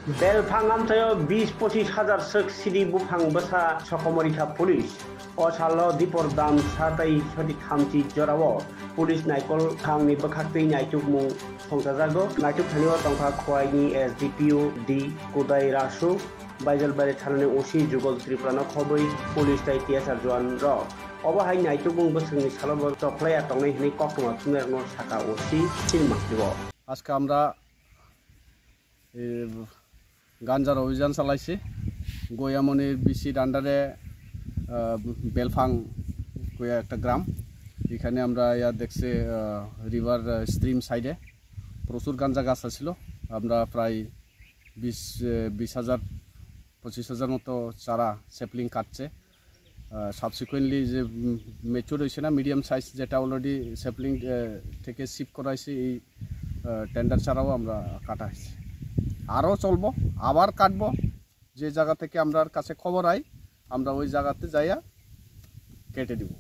Belfang amtayo 20-25 হাজার sek sidi bufang basa sokomorika police o salo dipor dam satai sodi thamti jorawo police naikol thangni bakhakti naitukmu songjajago naituk thaniwa tongkha khwaini SDPO D Kodai Rasu Baijalbari thanani osi jugol triprana khoboi police tai tiasar joan ro obahai naitukmung bosungni salobor toklaya tongnai hini koktoma tunerno saka osi silmakdibo আজকে আমরা গাঞ্জার অভিযান চালাইছি গয়ামনির বিসির আন্ডারে বেলফাং গয়া একটা গ্রাম এখানে আমরা দেখছি রিভার স্ট্রিম সাইডে প্রচুর গাঞ্জা গাছ আছিল আমরা প্রায় 20,000-25,000 মতো চারা স্যাপলিং কাটছে সাবসিকুয়েন্টলি যে ম্যাচিউর হয়েছে না মিডিয়াম সাইজ যেটা অলরেডি স্যাপলিং থেকে শিপ করা হয়েছে এই টেন্ডার ছাড়াও আমরা কাটা হয়েছে আরও চলবো আবার কাটবো যে জায়গা থেকে আমরা কাছে খবর আই আমরা ওই জায়গাতে যাইয়া কেটে দিব।